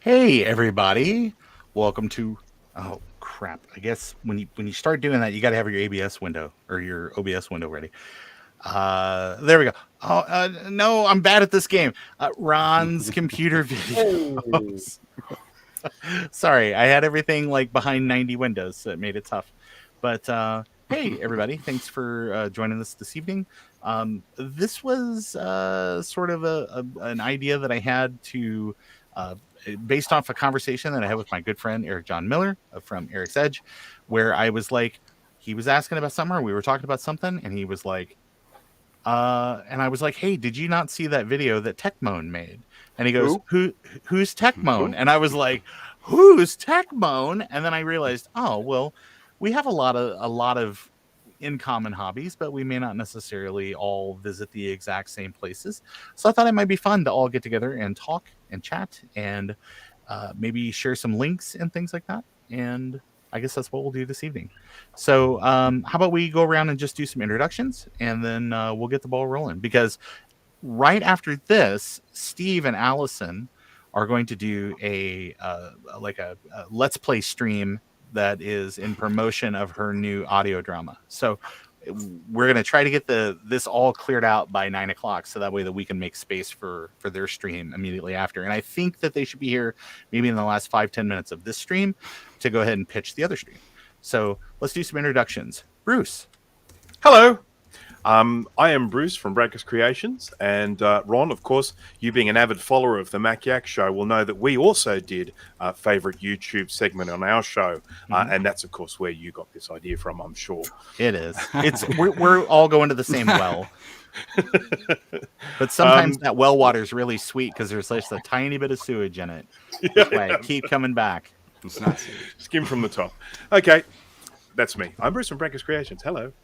Hey everybody, welcome to. Oh crap! I guess when you start doing that, you got to have your ABS window or your OBS window ready. There we go. Oh no, I'm bad at this game. Ron's computer Hey. videos. Sorry, I had everything like behind 90 windows, so it made it tough. But hey everybody, thanks for joining us this evening. This was sort of an idea that I had to. Based off a conversation that I had with my good friend Eric John Miller from Eric's Edge, where I was like, he was asking about something, or we were talking about something, and he was like, and I was like, hey, did you not see that video that Techmoan made? And he goes, who's Techmoan? Who? And I was like, who's Techmoan? And then I realized, oh, well, we have a lot of in common hobbies, but we may not necessarily all visit the exact same places. So I thought it might be fun to all get together and talk and chat and maybe share some links and things like that. And I guess that's what we'll do this evening. So how about we go around and just do some introductions, and then we'll get the ball rolling, because right after this, Steve and Allyson are going to do a let's play stream that is in promotion of her new audio drama. So we're going to try to get this all cleared out by 9:00, so that way that we can make space for their stream immediately after. And I think that they should be here maybe in the last 5-10 minutes of this stream to go ahead and pitch the other stream. So let's do some introductions. Bruce. Hello. I am Bruce from Breakers Creations, and Ron, of course, you being an avid follower of the Mac Yak Show will know that we also did a favorite YouTube segment on our show, and that's, of course, where you got this idea from, I'm sure. It is. We're all going to the same well. But sometimes that well water is really sweet because there's just a tiny bit of sewage in it. That's why I keep coming back. It's not Skim from the top. Okay, that's me. I'm Bruce from Breakers Creations. Hello.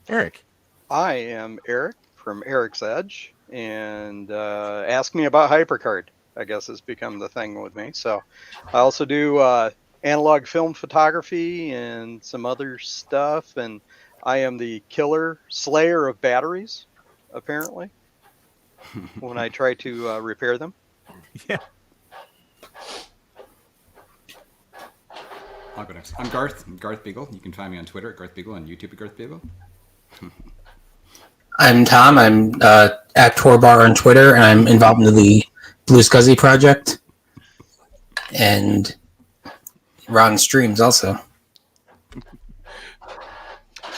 Eric. I am Eric from Eric's Edge, and ask me about HyperCard, I guess has become the thing with me. So I also do analog film photography and some other stuff, and I am the killer slayer of batteries, apparently, when I try to repair them. Yeah. I'll go next. I'm Garth. I'm Garth Beagle. You can find me on Twitter at Garth Beagle and YouTube at Garth Beagle. I'm Tom. I'm at Torbar on Twitter, and I'm involved in the Blue Scuzzy project. And Ron streams also.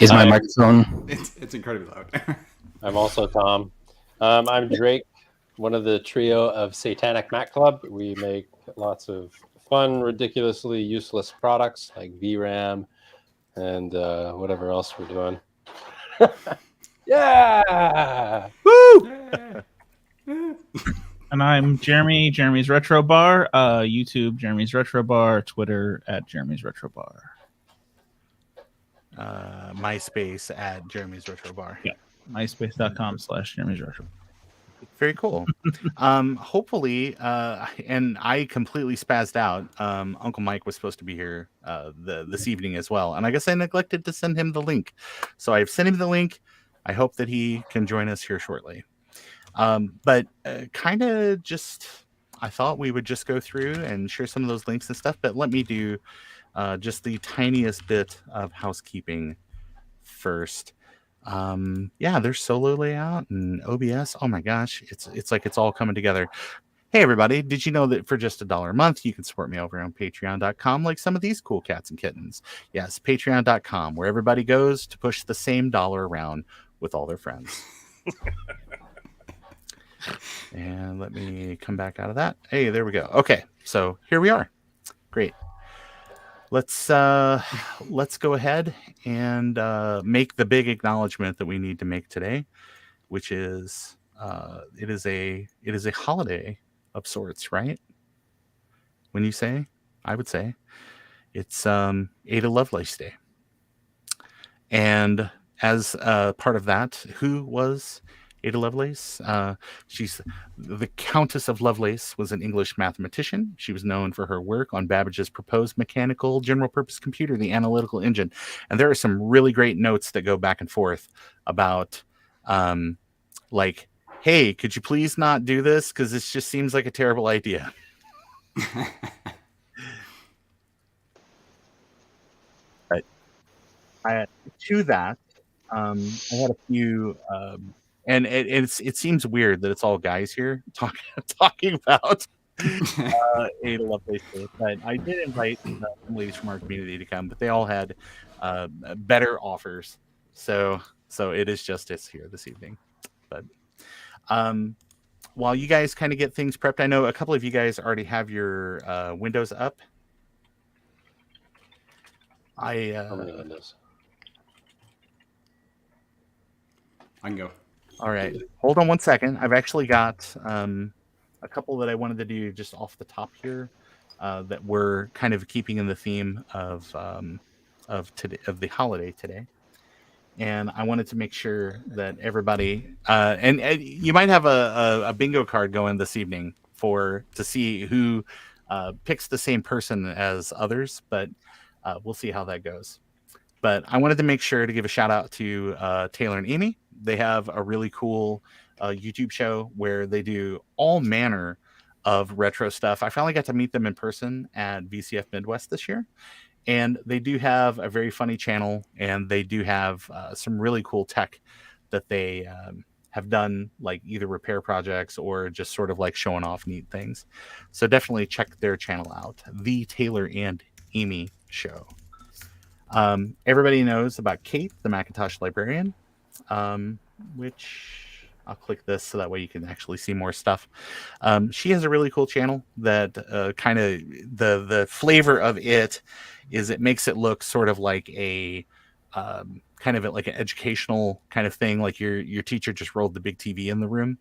Is my microphone? It's incredibly loud. I'm also Tom. I'm Drake, one of the trio of Satanic Mac Club. We make lots of fun, ridiculously useless products like VRAM and whatever else we're doing. Yeah! Woo! And I'm Jeremy, Jeremy's Retro Bar, YouTube, Jeremy's Retro Bar, Twitter at Jeremy's Retro Bar. MySpace at Jeremy's Retro Bar. Yeah. MySpace.com/Jeremy's Retro. Very cool. Hopefully, and I completely spazzed out. Uncle Mike was supposed to be here this evening as well, and I guess I neglected to send him the link. So I've sent him the link. I hope that he can join us here shortly. But kind of just, I thought we would just go through and share some of those links and stuff. But let me do just the tiniest bit of housekeeping first. Yeah, there's solo layout and OBS. Oh my gosh, it's like it's all coming together. Hey everybody, did you know that for just $1 a month you can support me over on patreon.com like some of these cool cats and kittens? Yes, patreon.com, where everybody goes to push the same dollar around with all their friends. And let me come back out of that. Hey, there we go. Okay, so here we are. Great. Let's go ahead and make the big acknowledgement that we need to make today, which is it is a holiday of sorts, right? When you say, I would say it's Ada Lovelace Day, and as part of that, who was Ada Lovelace? She's the Countess of Lovelace, was an English mathematician. She was known for her work on Babbage's proposed mechanical general-purpose computer, the analytical engine. And there are some really great notes that go back and forth about, like, hey, could you please not do this? Because this just seems like a terrible idea. To that, I had a few, and it seems weird that it's all guys here talking about a Lovelace day, but I did invite some ladies from our community to come, but they all had better offers, so it is just us here this evening. But while you guys kind of get things prepped, I know a couple of you guys already have your windows up. How many windows? I can go. All right, hold on one second. I've actually got a couple that I wanted to do just off the top here that we're kind of keeping in the theme of today, of the holiday today, and I wanted to make sure that everybody and you might have a bingo card going this evening to see who picks the same person as others, but we'll see how that goes. But I wanted to make sure to give a shout out to Taylor and Amy. They have a really cool YouTube show where they do all manner of retro stuff. I finally got to meet them in person at VCF Midwest this year. And they do have a very funny channel, and they do have some really cool tech that they have done, like either repair projects or just sort of like showing off neat things. So definitely check their channel out, The Taylor and Amy Show. Everybody knows about Kate, the Macintosh Librarian, which I'll click this so that way you can actually see more stuff. She has a really cool channel that kind of the flavor of it is it makes it look sort of like a kind of like an educational kind of thing, like your teacher just rolled the big TV in the room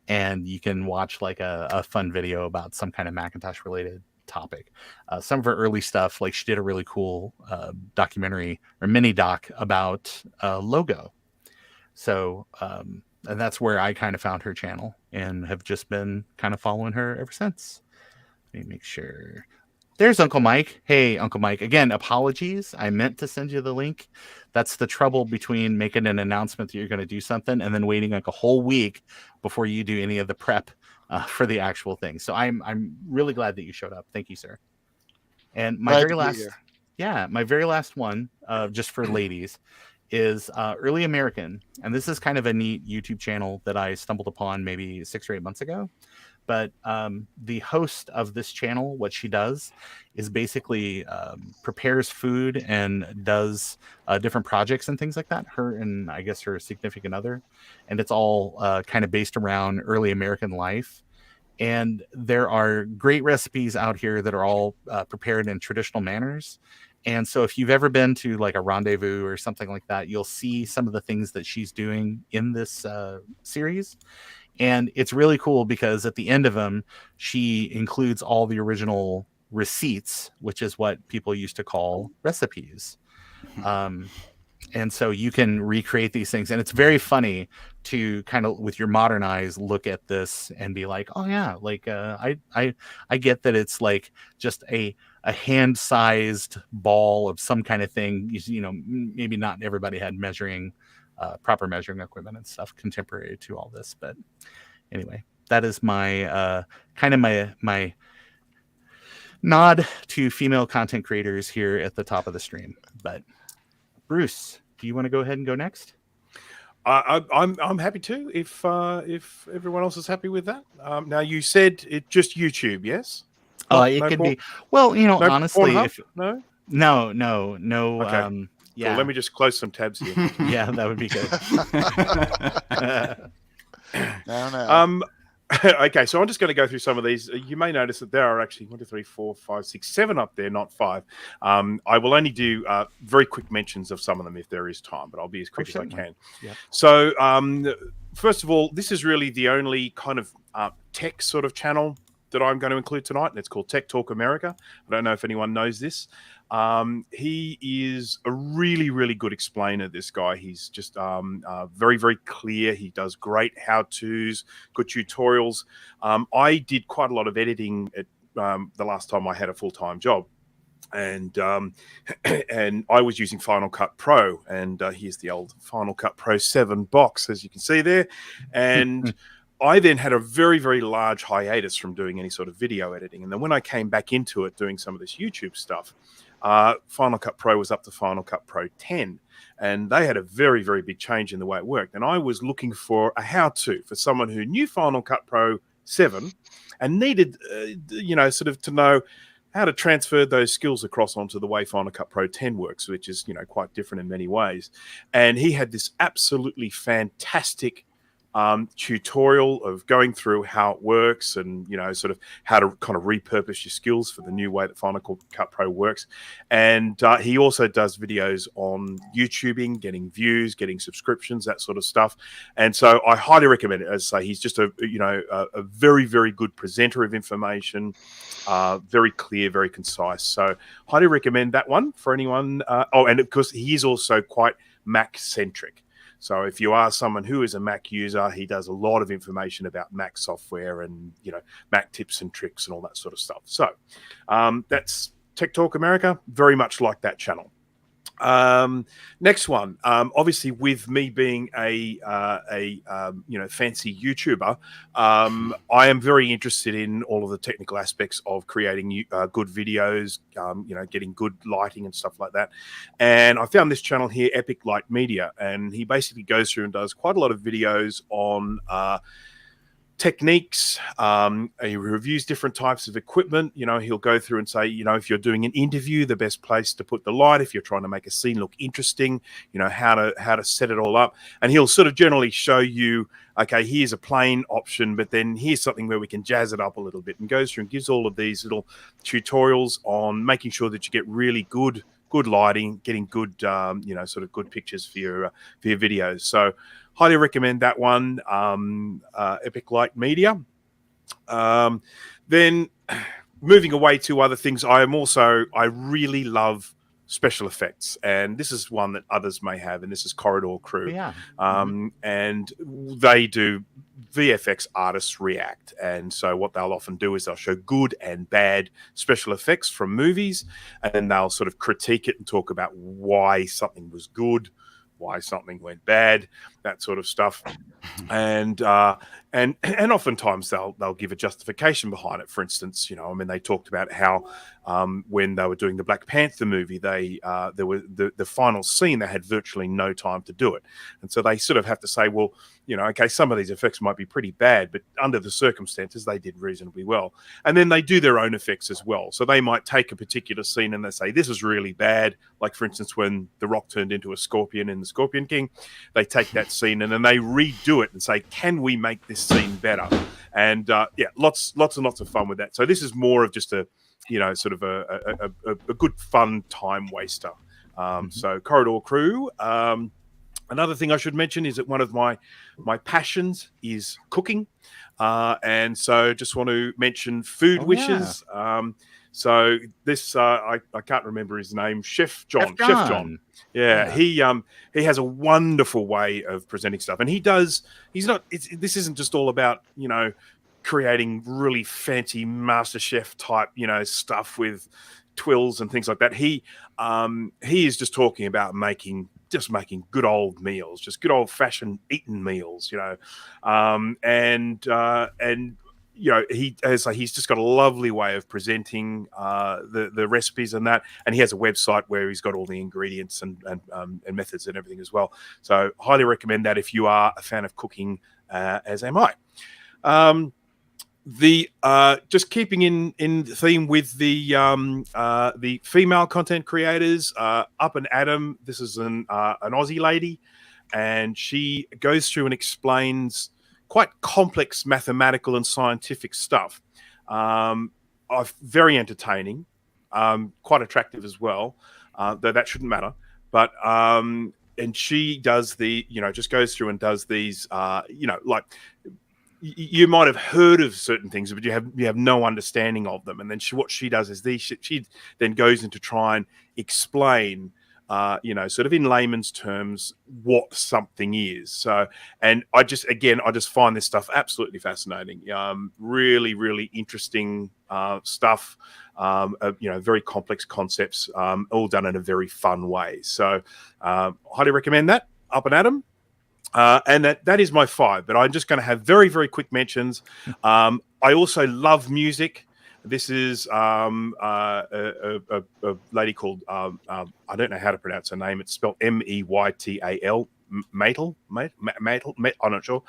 and you can watch like a fun video about some kind of Macintosh related topic. Some of her early stuff, like she did a really cool documentary or mini doc about logo. So and that's where I kind of found her channel and have just been kind of following her ever since. Let me make sure. There's Uncle Mike. Hey, Uncle Mike. Again, apologies. I meant to send you the link. That's the trouble between making an announcement that you're going to do something and then waiting like a whole week before you do any of the prep for the actual thing. So I'm really glad that you showed up. Thank you, sir. And my very last one, just for ladies, is Early American. And this is kind of a neat YouTube channel that I stumbled upon maybe 6 or 8 months ago. But the host of this channel, what she does is basically prepares food and does different projects and things like that. Her and I guess her significant other. And it's all kind of based around early American life. And there are great recipes out here that are all prepared in traditional manners. And so if you've ever been to like a rendezvous or something like that, you'll see some of the things that she's doing in this series. And it's really cool because at the end of them, she includes all the original receipts, which is what people used to call recipes. And so you can recreate these things. And it's very funny to kind of, with your modern eyes, look at this and be like, oh, yeah, like I get that it's like just a hand-sized ball of some kind of thing. You know, maybe not everybody had proper measuring equipment and stuff contemporary to all this, but anyway, that is my kind of my nod to female content creators here at the top of the stream. But Bruce, do you want to go ahead and go next? I'm happy to if everyone else is happy with that. Now you said it just YouTube, yes? It could be. Well, you know, no honestly, if no. Okay. Yeah. Cool. Let me just close some tabs here. Yeah, that would be good. No. Okay, so I'm just going to go through some of these. You may notice that there are actually 1, 2, 3, 4, 5, 6, 7 up there, not 5. I will only do very quick mentions of some of them if there is time, but I'll be as quick as I can. Yeah. So, first of all, this is really the only kind of tech sort of channel that I'm going to include tonight, and it's called Tech Talk America. I don't know if anyone knows this. He is a really, really good explainer, this guy. He's just very, very clear. He does great how-tos, good tutorials. I did quite a lot of editing at the last time I had a full-time job. And and I was using Final Cut Pro, and here's the old Final Cut Pro 7 box, as you can see there. And I then had a very, very large hiatus from doing any sort of video editing. And then when I came back into it, doing some of this YouTube stuff, Final Cut Pro was up to Final Cut Pro 10. And they had a very, very big change in the way it worked. And I was looking for a how-to for someone who knew Final Cut Pro 7 and needed, sort of to know how to transfer those skills across onto the way Final Cut Pro 10 works, which is, quite different in many ways. And he had this absolutely fantastic tutorial of going through how it works and, sort of how to kind of repurpose your skills for the new way that Final Cut Pro works. And he also does videos on YouTubing, getting views, getting subscriptions, that sort of stuff. And so I highly recommend it. As I say, he's just a very, very good presenter of information, very clear, very concise. So highly recommend that one for anyone. And of course, he is also quite Mac-centric. So if you are someone who is a Mac user, he does a lot of information about Mac software and, Mac tips and tricks and all that sort of stuff. So that's Tech Talk America, very much like that channel. Next one, obviously with me being a fancy YouTuber, I am very interested in all of the technical aspects of creating good videos, getting good lighting and stuff like that. And I found this channel here, Epic Light Media, and he basically goes through and does quite a lot of videos on techniques. He reviews different types of equipment. He'll go through and say, if you're doing an interview, the best place to put the light, if you're trying to make a scene look interesting, how to set it all up. And he'll sort of generally show you, okay, here's a plain option, but then here's something where we can jazz it up a little bit, and goes through and gives all of these little tutorials on making sure that you get really good lighting, getting good, sort of good pictures for your videos. So highly recommend that one, Epic Light Media. Then moving away to other things, I really love special effects, and this is one that others may have, and this is Corridor Crew. Yeah. And they do VFX artists react, and so what they'll often do is they'll show good and bad special effects from movies, and then they'll sort of critique it and talk about why something was good, why something went bad, that sort of stuff. And oftentimes they'll give a justification behind it. For instance, they talked about how when they were doing the Black Panther movie, there was the final scene, they had virtually no time to do it, and so they sort of have to say, well, okay, some of these effects might be pretty bad, but under the circumstances, they did reasonably well. And then they do their own effects as well. So they might take a particular scene and they say, this is really bad. Like, for instance, when The Rock turned into a scorpion in The Scorpion King, they take that scene and then they redo it and say, can we make this scene better? And lots and lots of fun with that. So this is more of just a good fun time waster. So Corridor Crew. Another thing I should mention is that one of my passions is cooking. And so just want to mention Food Wishes. Yeah. So this, I can't remember his name, Chef John. Yeah, he has a wonderful way of presenting stuff. And this isn't just all about, creating really fancy MasterChef type, stuff with twills and things like that. He is just talking about making good old meals, just good old fashioned eaten meals, he's just got a lovely way of presenting the recipes and that, and he has a website where he's got all the ingredients and methods and everything as well. So highly recommend that if you are a fan of cooking, as am I. Just keeping in theme with the female content creators, Up and Adam. This is an Aussie lady, and she goes through and explains quite complex mathematical and scientific stuff. Very entertaining, quite attractive as well, though that shouldn't matter. But and she does just goes through and does these, like, you might have heard of certain things, but you have no understanding of them. And then what she does is she then goes into try and explain, sort of in layman's terms, what something is. So, and I just find this stuff absolutely fascinating. Really, really interesting stuff. Very complex concepts, all done in a very fun way. So, highly recommend that. Up and Adam. And that is my 5. But I'm just going to have very, very quick mentions. I also love music. This is a lady called, I don't know how to pronounce her name. It's spelled Meytal. Metal, I'm not sure.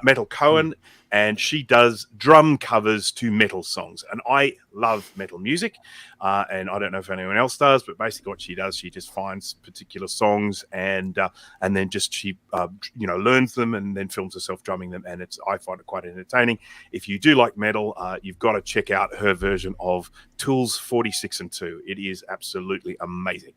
Metal Cohen, and she does drum covers to metal songs. And I love metal music, and I don't know if anyone else does, but basically what she does, she just finds particular songs and then just she learns them and then films herself drumming them, and I find it quite entertaining. If you do like metal, you've got to check out her version of Tools 46 and 2. It is absolutely amazing.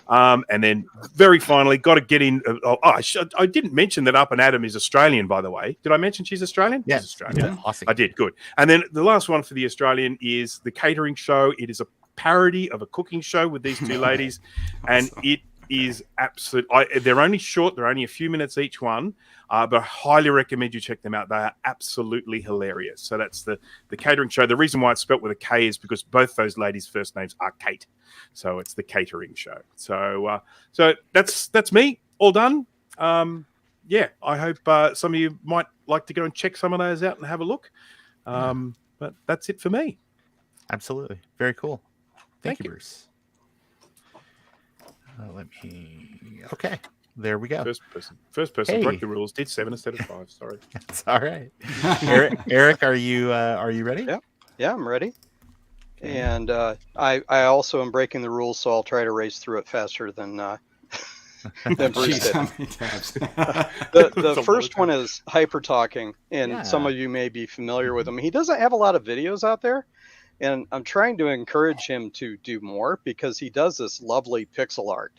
And then very finally, got to get in. I didn't mention that Up and Adam is Australian, by the way. Did I mention she's Australian? Yes. She's Australian. Yeah, awesome. I did. Good. And then the last one for the Australian is the catering show. It is a parody of a cooking show with these two ladies, and it is absolute. They're only short. They're only a few minutes each one, but I highly recommend you check them out. They are absolutely hilarious. So that's the catering show. The reason why it's spelt with a K is because both those ladies' first names are Kate. So it's the catering show. So that's me. All done. I hope some of you might like to go and check some of those out and have a look. But that's it for me. Absolutely. Very cool. Thank you, you. Bruce. Okay. There we go. First person Hey. broke the rules. Did 7 instead of 5. Sorry. It's all right. Eric, are you ready? Yeah, I'm ready. And I also am breaking the rules, so I'll try to race through it faster than Bruce Jeez, did. how many tabs? The first one is HyperTalking, and some of you may be familiar with him. He doesn't have a lot of videos out there, and I'm trying to encourage him to do more because he does this lovely pixel art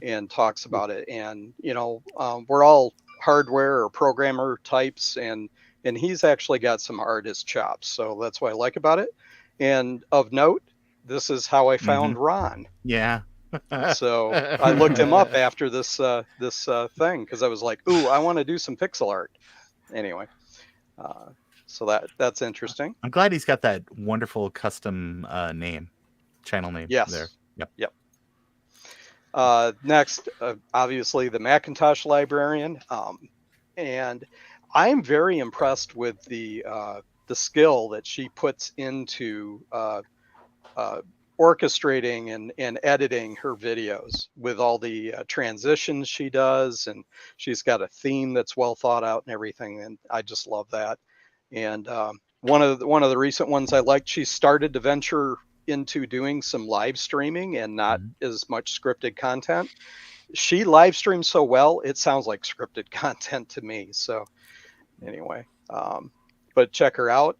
and talks about it. And we're all hardware or programmer types, and he's actually got some artist chops, so that's what I like about it. And of note, this is how I found Ron. Yeah. So I looked him up after this thing because I was like, ooh, I want to do some pixel art. Anyway, so that's interesting. I'm glad he's got that wonderful custom channel name. Yes. There. Yep. Next, obviously, the Macintosh Librarian, and I'm very impressed with the skill that she puts into orchestrating and editing her videos with all the transitions she does, and she's got a theme that's well thought out and everything, and I just love that. And one of the recent ones I liked, she started to venture into doing some live streaming and not as much scripted content. She live streams so well, it sounds like scripted content to me. So anyway, but check her out.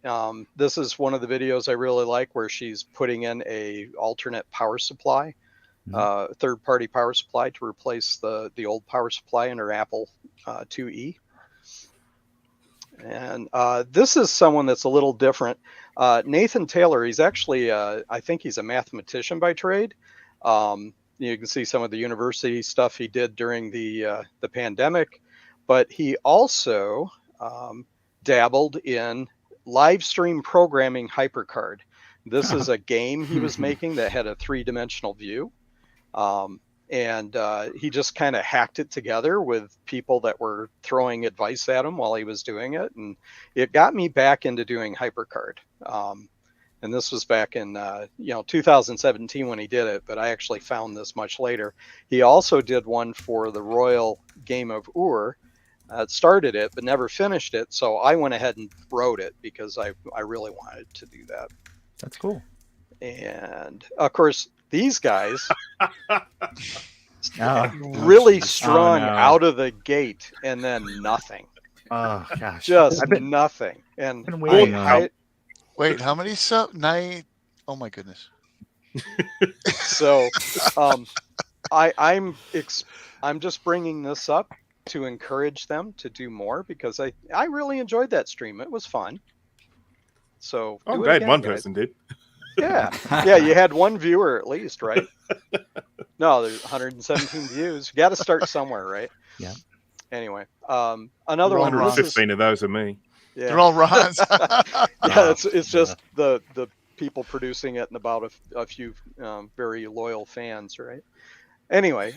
This is one of the videos I really like where she's putting in a alternate power supply, third-party power supply to replace the old power supply in her Apple IIe. And this is someone that's a little different. Nathan Taylor, he's actually, I think he's a mathematician by trade. You can see some of the university stuff he did during the pandemic, but he also dabbled in live stream programming HyperCard. This is a game he was making that had a 3-dimensional view. And he just kind of hacked it together with people that were throwing advice at him while he was doing it. And it got me back into doing HyperCard. And this was back in 2017 when he did it, but I actually found this much later. He also did one for the Royal Game of Ur. Started it, but never finished it. So I went ahead and wrote it because I really wanted to do that. That's cool. And of course, these guys really strong out of the gate and then nothing. Oh gosh. Just nothing. And wait, how many sub? 9? Oh my goodness. So I'm just bringing this up to encourage them to do more because I really enjoyed that stream. It was fun. So I'm glad one person did. Yeah, you had one viewer at least, right? No, there's 117 views. You got to start somewhere, right? Yeah. Anyway, another one. 115 of those are me. Yeah. They're all Ron's. Yeah, it's just the people producing it and about a few very loyal fans, right? Anyway,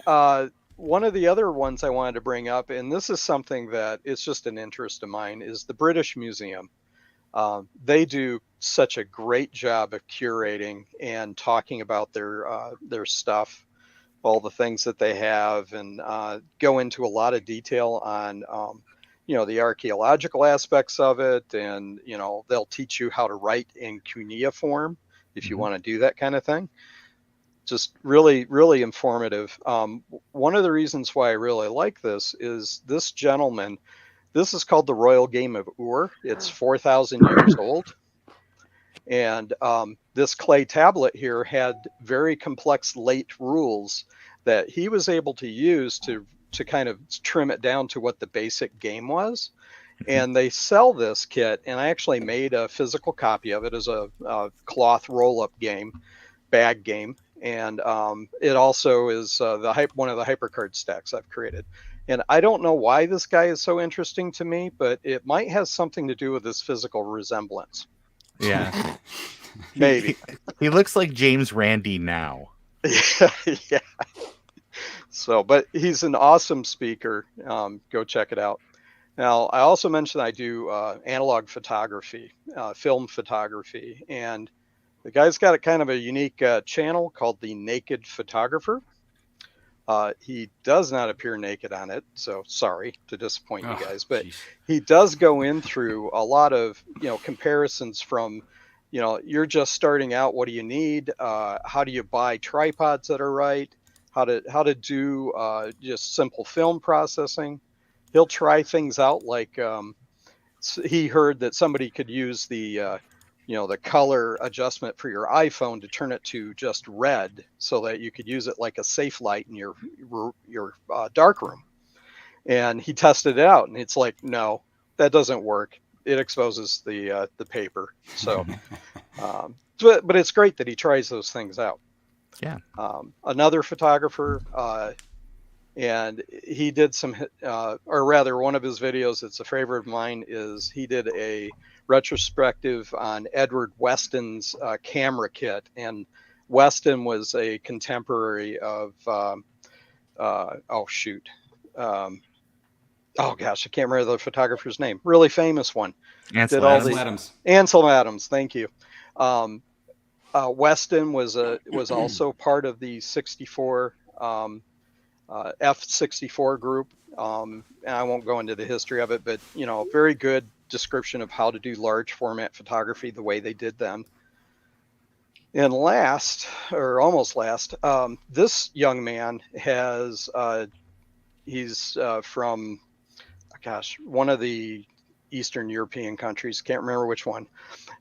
one of the other ones I wanted to bring up, and this is something that it's just an interest of mine, is the British Museum. They do such a great job of curating and talking about their stuff, all the things that they have, and go into a lot of detail on the archaeological aspects of it, and they'll teach you how to write in cuneiform if you want to do that kind of thing. Just really, really informative. One of the reasons why I really like this is this gentleman. This is called the Royal Game of Ur. It's 4,000 years old. And this clay tablet here had very complex late rules that he was able to use to kind of trim it down to what the basic game was. And they sell this kit, and I actually made a physical copy of it as a cloth roll-up game, bag game. And it also is one of the HyperCard stacks I've created. And I don't know why this guy is so interesting to me, but it might have something to do with his physical resemblance. Yeah. Maybe. He looks like James Randi now. Yeah. So, but he's an awesome speaker. Go check it out. Now, I also mentioned I do analog photography, film photography, and the guy's got a kind of a unique channel called The Naked Photographer. He does not appear naked on it, so sorry to disappoint you guys, but he does go in through a lot of comparisons from you're just starting out, what do you need, how do you buy tripods that are right, how to do just simple film processing. He'll try things out, like he heard that somebody could use the color adjustment for your iPhone to turn it to just red, so that you could use it like a safe light in your dark room. And he tested it out, and it's like, no, that doesn't work. It exposes the paper. So, but it's great that he tries those things out. Yeah. Another photographer, and he did some, or rather, one of his videos that's a favorite of mine is he did a retrospective on Edward Weston's camera kit. And Weston was a contemporary of, oh gosh, I can't remember the photographer's name. Really famous one. Ansel Adams. Ansel Adams, thank you. Weston was also part of the 64 F64 group. And I won't go into the history of it, but very good description of how to do large format photography the way they did then. And last, or almost last, this young man has he's from one of the Eastern European countries, can't remember which one,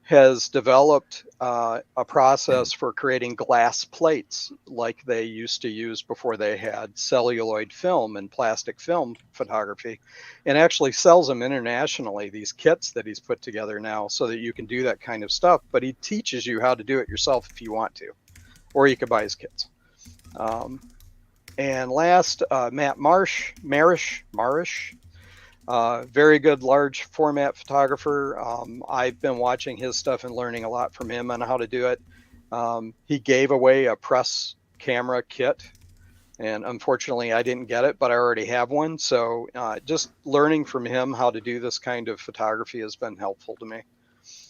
has developed a process for creating glass plates like they used to use before they had celluloid film and plastic film photography, and actually sells them internationally, these kits that he's put together now, so that you can do that kind of stuff. But he teaches you how to do it yourself if you want to, or you could buy his kits. And last, Matt Marsh, very good large format photographer. I've been watching his stuff and learning a lot from him on how to do it. He gave away a press camera kit, and unfortunately I didn't get it, but I already have one. So just learning from him how to do this kind of photography has been helpful to me.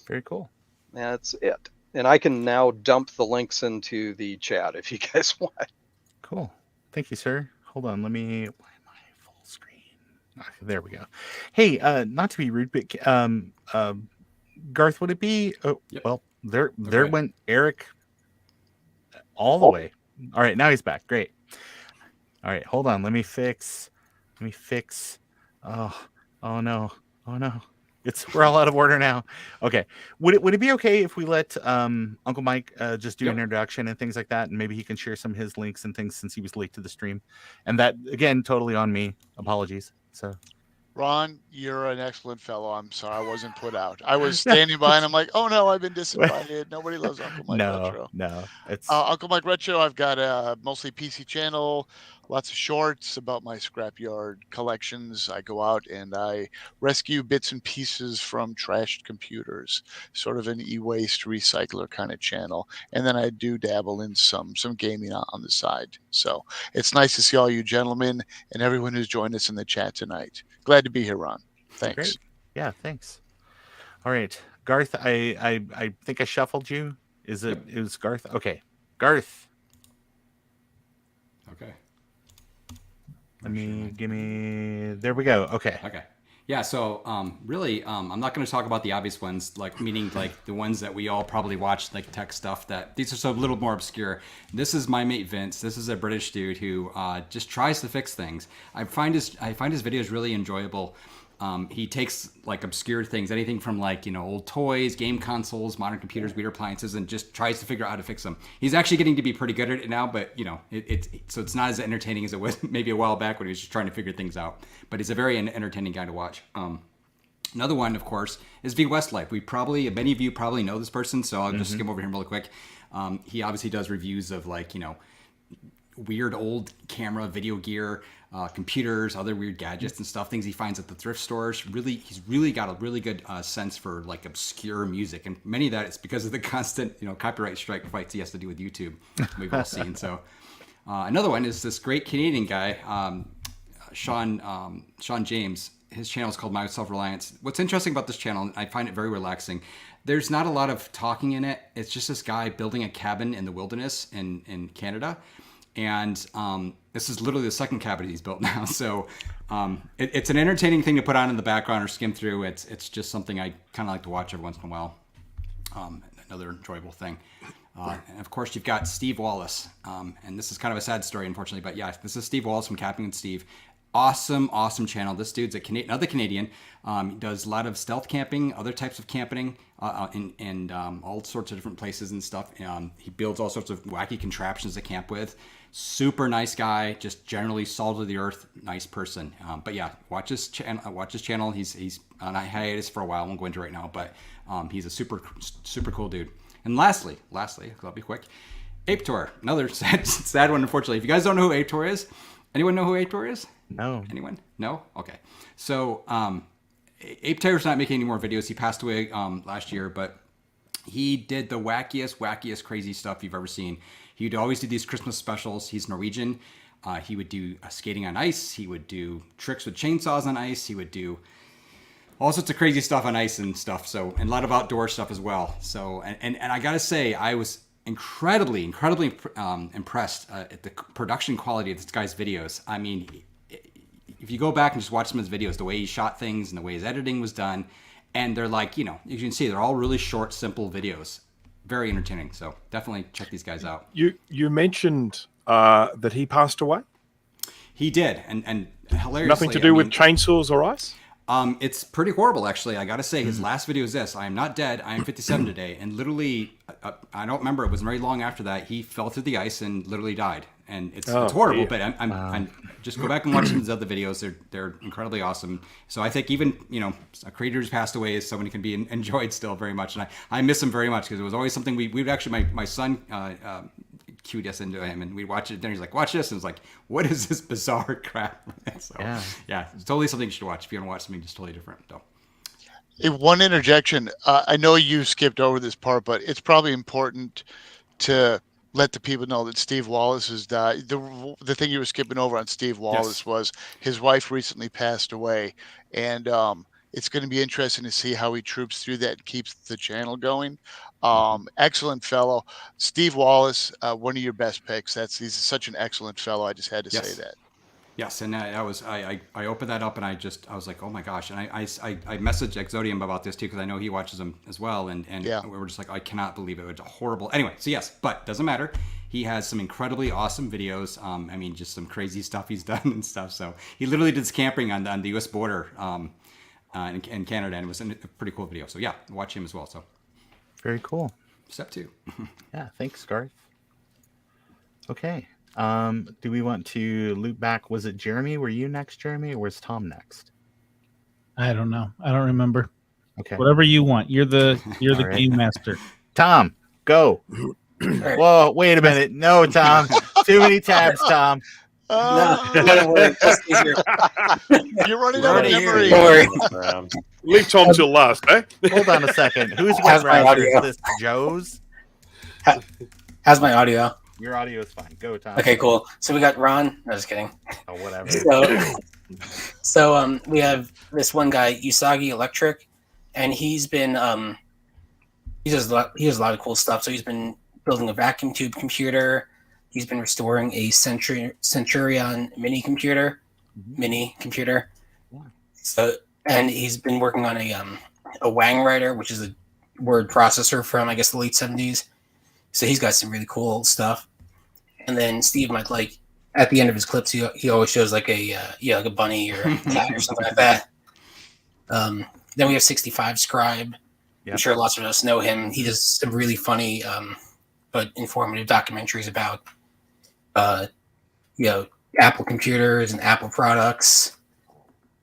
Very cool. That's it. And I can now dump the links into the chat if you guys want. Cool. Thank you, sir. Hold on. Let me... Why am I full screen? Okay, there we go. Hey, not to be rude, but Garth, would it be... Oh, Yep. Well, there Okay. went Eric all the way. All right, now he's back. Great. All right, hold on. Let me fix... Oh no. We're all out of order now. Okay. Would it be okay if we let Uncle Mike just do Yep. an introduction and things like that, and maybe he can share some of his links and things since he was late to the stream? And that, again, totally on me. Apologies. So Ron, you're an excellent fellow. I'm sorry I wasn't put out. I was standing by and I'm like, oh no, I've been disinvited. Nobody loves Uncle Mike Retro. No, it's Uncle Mike Retro, I've got a mostly PC channel, lots of shorts about my scrapyard collections. I go out and I rescue bits and pieces from trashed computers, sort of an e-waste recycler kind of channel. And then I do dabble in some gaming on the side. So it's nice to see all you gentlemen and everyone who's joined us in the chat tonight. Glad to be here, Ron. Thanks. great. Yeah, thanks. All right, Garth. I think I shuffled you. Is it? It was Garth. Okay, Garth. Okay. Give me. There we go. Okay. Okay. Yeah. So really, I'm not going to talk about the obvious ones, like meaning like the ones that we all probably watch, like tech stuff. That these are so a little more obscure. This is my mate Vince. This is a British dude who just tries to fix things. I find his videos really enjoyable. He takes like obscure things, anything from like, old toys, game consoles, modern computers, weird appliances, and just tries to figure out how to fix them. He's actually getting to be pretty good at it now, but it's not as entertaining as it was maybe a while back when he was just trying to figure things out. But he's a very entertaining guy to watch. Another one, of course, is V Westlife. Many of you probably know this person, so I'll just skim over him really quick. He obviously does reviews of like, weird old camera, video gear, computers, other weird gadgets and stuff, things he finds at the thrift stores. He's really got a really good sense for like obscure music, and many of that is because of the constant, copyright strike fights he has to do with YouTube. We've all seen. So another one is this great Canadian guy, Sean James. His channel is called My Self-Reliance. What's interesting about this channel, I find it very relaxing. There's not a lot of talking in it. It's just this guy building a cabin in the wilderness in Canada. And this is literally the second cabin he's built now. So it's an entertaining thing to put on in the background or skim through. It's just something I kind of like to watch every once in a while. Another enjoyable thing. And of course, you've got Steve Wallace. And this is kind of a sad story, unfortunately. But yeah, this is Steve Wallace from Capping with Steve. Awesome channel. This dude's another Canadian. He does a lot of stealth camping, other types of camping, and all sorts of different places and stuff. He builds all sorts of wacky contraptions to camp with. Super nice guy, just generally salt of the earth, nice person. But yeah, watch his channel. He's on a hiatus for a while. I won't go into it right now, but he's a super cool dude. And lastly, I'll be quick. Ape Tour, another sad one, unfortunately. If you guys don't know who Ape Tour is, anyone know who Ape Tour is? No. Anyone? No? Okay. So Ape Tour's not making any more videos. He passed away last year, but he did the wackiest, crazy stuff you've ever seen. He would always do these Christmas specials. He's Norwegian. He would do skating on ice. He would do tricks with chainsaws on ice. He would do all sorts of crazy stuff on ice and stuff. So, and a lot of outdoor stuff as well. So, and I gotta say, I was incredibly impressed at the production quality of this guy's videos. I mean, if you go back and just watch some of his videos, the way he shot things and the way his editing was done, and they're like, you can see they're all really short, simple videos. Very entertaining. So definitely check these guys out. You mentioned that he passed away? He did. And hilariously. Nothing to do with chainsaws or ice? It's pretty horrible, actually. I got to say, his last video is this: I am not dead. I am 57 today. And literally, I don't remember. It was very long after that. He fell through the ice and literally died. And it's horrible. But I'm just go back and watch some of his other videos. They're incredibly awesome. So I think even a creator who's passed away is someone who can be enjoyed still very much. And I miss him very much because it was always something we would actually my son cued us into him, and we'd watch it. Then he's like, "Watch this," and it's like, "What is this bizarre crap?" So yeah, it's totally something you should watch if you want to watch something just totally different. So. Hey, one interjection. I know you skipped over this part, but it's probably important to let the people know that Steve Wallace has died. The thing you were skipping over on Steve Wallace was his wife recently passed away, and it's going to be interesting to see how he troops through that and keeps the channel going. Excellent fellow, Steve Wallace. One of your best picks. He's such an excellent fellow. I just had to say that. Yes, and I opened that up and I was like, oh my gosh, and I messaged Exodium about this too because I know he watches them as well, and we were just like, I cannot believe it. It was horrible. Anyway, so yes, but doesn't matter. He has some incredibly awesome videos. I mean, just some crazy stuff he's done and stuff. So he literally did camping on the U.S. border in Canada, and it was a pretty cool video. So yeah, watch him as well. So very cool. Step 2. Yeah, thanks, Garth. Okay. Do we want to loop back? Was it Jeremy? Were you next, Jeremy, or was Tom next? I don't know. I don't remember. Okay. Whatever you want. You're the All right. game master. Tom, go. Whoa, wait a minute. No, Tom. Too many tabs, Tom. Don't worry. Just easier. You're running out of Already memory. Don't worry. Leave Tom till last, eh? Hold on a second. Whose How's web my browser is audio? this? Joe's? How's my audio? Your audio is fine. Go, Tom. Okay, cool. So we got Ron. No, just kidding. Oh, whatever. So we have this one guy, Usagi Electric, and he's been he does a lot of cool stuff. So he's been building a vacuum tube computer. He's been restoring a Centurion mini computer. So, and he's been working on a Wang writer, which is a word processor from, I guess, the late 70s. So he's got some really cool stuff. And then Steve might like, at the end of his clips, he always shows like a bunny or a cat or something like that. Then we have 65 Scribe. Yep. I'm sure lots of us know him. He does some really funny but informative documentaries about Apple computers and Apple products.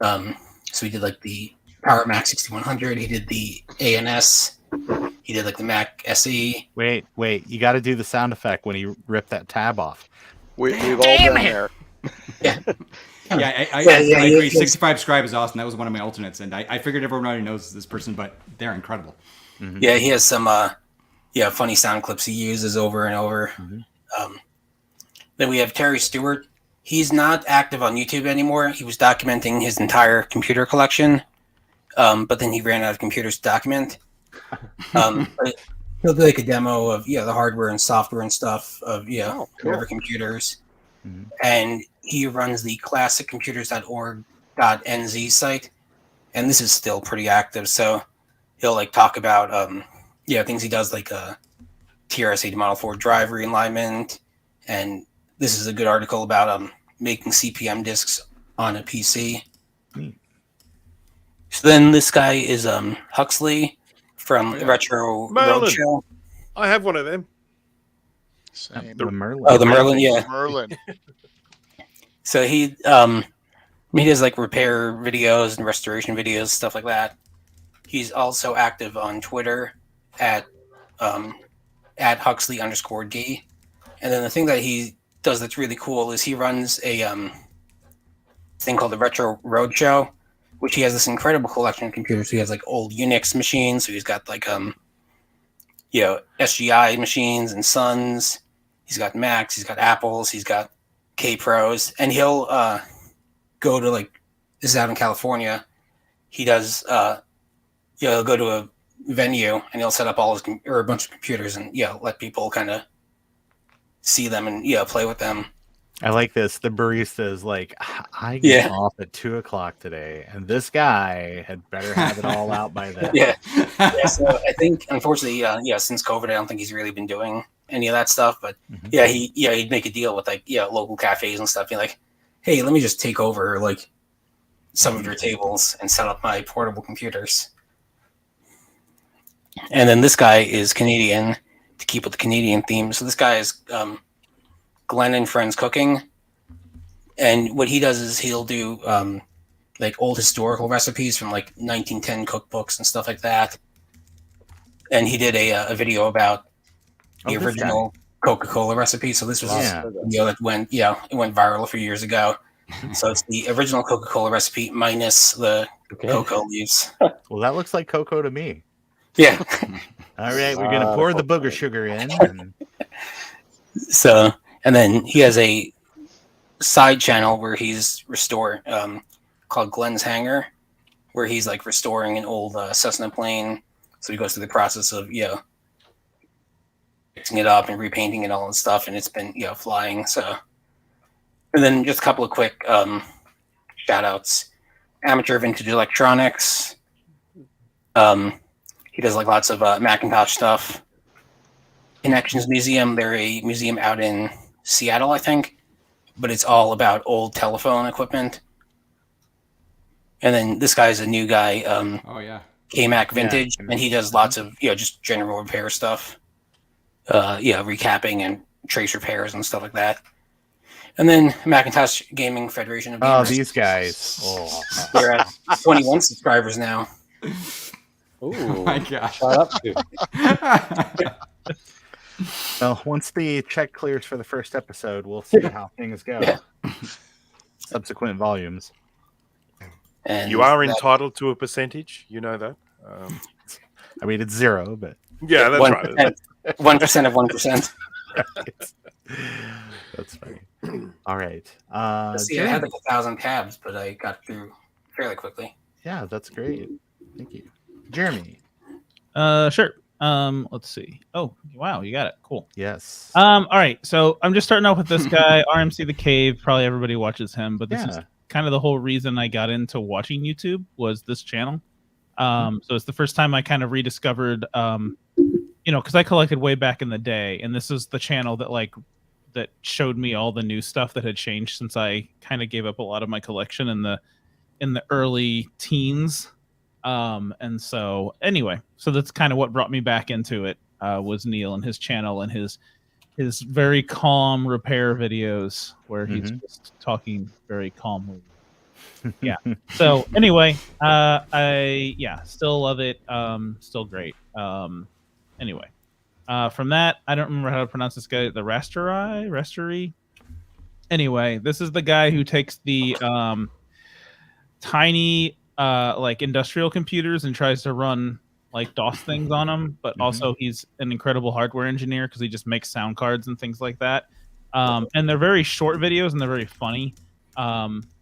So he did like the Power Mac 6100. He did the ANS. He did like the Mac SE. Wait. You got to do the sound effect when he ripped that tab off. We've all been there. Yeah. I agree. 65 Scribe is awesome. That was one of my alternates, and I figured everyone already knows this person, but they're incredible. Mm-hmm. Yeah, he has some funny sound clips he uses over and over. Mm-hmm. Then we have Terry Stewart. He's not active on YouTube anymore. He was documenting his entire computer collection, but then he ran out of computers to document. But he'll do like a demo of the hardware and software and stuff of whatever computers. Mm-hmm. And he runs the classiccomputers.org.nz site, and this is still pretty active. So he'll like talk about things he does, like TRS-80 Model 4 drive realignment, and this is a good article about making CPM disks on a PC. Neat. So then this guy is Huxley from the Retro Merlin. Roadshow. I have one of them. Same. The Merlin. Oh, the Merlin, yeah. Merlin. So he does like repair videos and restoration videos, stuff like that. He's also active on Twitter at Huxley_D. And then the thing that he does that's really cool is he runs a thing called the Retro Roadshow, which he has this incredible collection of computers. He has like old Unix machines. So he's got like SGI machines and Suns. He's got Macs. He's got Apples. He's got K Pros, and he'll go to like, this is out in California. He does he'll go to a venue and he'll set up all his or a bunch of computers and let people kind of see them and play with them. I like this. The barista is like, I get off at 2:00 today, and this guy had better have it all out by then. Yeah. So I think, unfortunately, since COVID, I don't think he's really been doing any of that stuff. But he'd make a deal with like local cafes and stuff. Be like, hey, let me just take over like some of your tables and set up my portable computers. And then this guy is Canadian, to keep with the Canadian theme. So this guy is Glenn and Friends Cooking, and what he does is he'll do like old historical recipes from like 1910 cookbooks and stuff like that. And he did a video about the original Coca-Cola recipe. So this was a video that went viral a few years ago. So it's the original Coca-Cola recipe minus the cocoa leaves. Well, that looks like cocoa to me. Yeah. All right, we're gonna pour the booger sugar in. And... So, and then he has a side channel where he's called Glenn's Hangar, where he's like restoring an old Cessna plane. So he goes through the process of fixing it up and repainting it all and stuff, and it's been flying. So, and then just a couple of quick shout outs. Amateur Vintage Electronics. He does like lots of Macintosh stuff. Connections Museum, they're a museum out in Seattle, I think, but it's all about old telephone equipment. And then this guy's a new guy, KMac Vintage, and he does lots of just general repair stuff, recapping and trace repairs and stuff like that. And then Macintosh Gaming Federation of Oh, Gamers. these guys. Oh. We're at 21 subscribers now. Ooh, Oh my gosh. shot up to. Well, once the check clears for the first episode, we'll see how things go. Yeah. Subsequent volumes. And You are that- entitled to a percentage. You know that. I mean, it's 0, but Yeah, that's 1%, right. 1% of 1%. that's funny. All right. See, I had like 1,000 tabs, but I got through fairly quickly. Yeah, that's great. Thank you. Jeremy. Sure. Let's see. Oh, wow, you got it. Cool. Yes. All right. So I'm just starting off with this guy, RMC the Cave. Probably everybody watches him, but this is kind of the whole reason I got into watching YouTube was this channel. So it's the first time I kind of rediscovered, because I collected way back in the day, and this is the channel that showed me all the new stuff that had changed since I kind of gave up a lot of my collection in the early teens. And so anyway, so that's kind of what brought me back into it, was Neil and his channel and his very calm repair videos where he's just talking very calmly. Yeah. So anyway, I still love it. Still great. Anyway, from that, I don't remember how to pronounce this guy. The Rastery. Anyway, this is the guy who takes the tiny like industrial computers and tries to run like DOS things on them, but also he's an incredible hardware engineer because he just makes sound cards and things like that. And they're very short videos and they're very funny,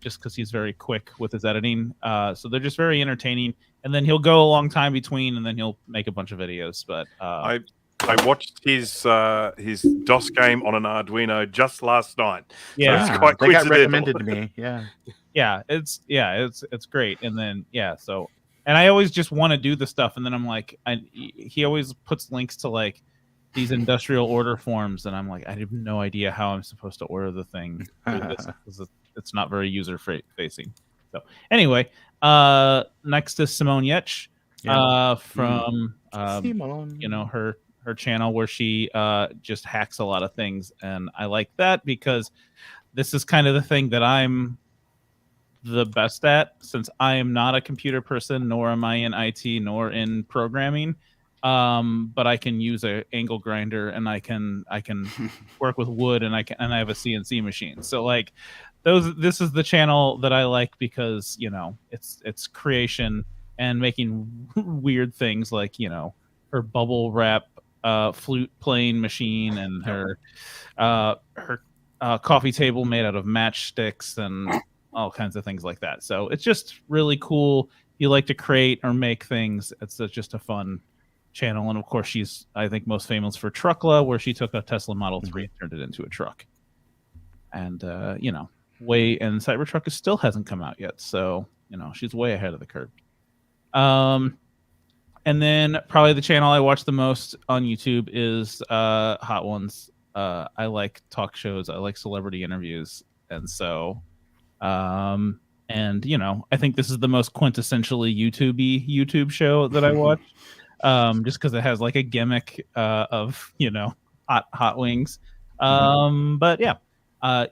just because he's very quick with his editing. So they're just very entertaining. And then he'll go a long time between, and then he'll make a bunch of videos. But I watched his DOS game on an Arduino just last night. yeah, So it's quite they got coincidental. recommended to me. Yeah. it's great. And then and I always just want to do the stuff, and then I'm like, he always puts links to like these industrial order forms, and I'm like, I have no idea how I'm supposed to order the thing. It's not very user facing. So anyway, next is Simone Yetch, from Simone. her channel where she just hacks a lot of things, and I like that because this is kind of the thing that I'm the best at, since I am not a computer person, nor am I in IT, nor in programming. But I can use an angle grinder, and I can work with wood, and I have a CNC machine. So like this is the channel that I like because it's creation and making weird things like her bubble wrap flute playing machine, and her coffee table made out of matchsticks and all kinds of things like that. So it's just really cool. You like to create or make things. It's just a fun channel. And of course, she's, I think, most famous for Truckla, where she took a Tesla Model 3 and turned it into a truck. And, Cybertruck still hasn't come out yet. So, she's way ahead of the curve. And then probably the channel I watch the most on YouTube is Hot Ones. I like talk shows. I like celebrity interviews. And so, I think this is the most quintessentially YouTube show that I watch. Just because it has like a gimmick of hot wings. But yeah,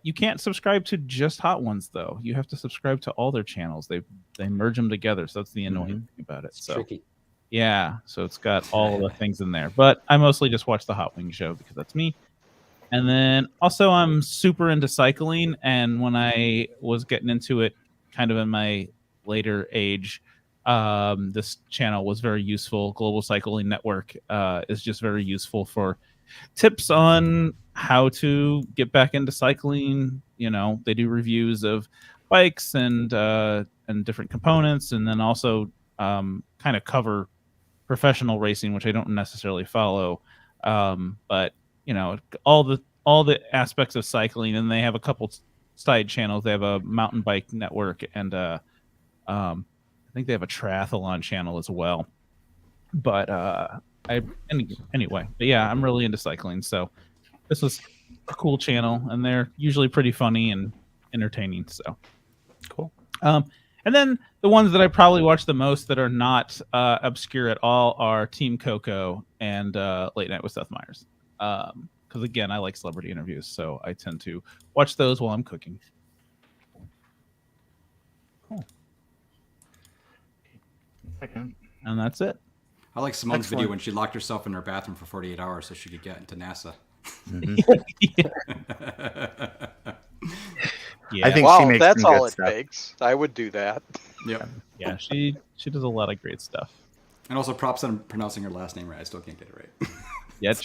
you can't subscribe to just Hot Ones though. You have to subscribe to all their channels. They merge them together, so that's the annoying thing about it. It's so tricky. yeah, so it's got all the things in there. But I mostly just watch the Hot Wing show because that's me. And then also I'm super into cycling, and when I was getting into it kind of in my later age, this channel was very useful. Global Cycling Network is just very useful for tips on how to get back into cycling. They do reviews of bikes and different components, and then also kind of cover professional racing, which I don't necessarily follow. But all the aspects of cycling, and they have a couple side channels. They have a mountain bike network, and I think they have a triathlon channel as well. But anyway, but yeah, I'm really into cycling, so this was a cool channel, and they're usually pretty funny and entertaining. So Cool. And then the ones that I probably watch the most that are not obscure at all are Team Coco and Late Night with Seth Meyers. because again, I like celebrity interviews, so I tend to watch those while I'm cooking. Cool. Second. And that's it. I like Simone's Excellent. video when she locked herself in her bathroom for 48 hours so she could get into NASA. Yeah, I think she Wow, makes that's some good all it stuff. takes. I would do that. Yep. yeah, she does a lot of great stuff. And also props on pronouncing her last name right. I still can't get it right. Yet,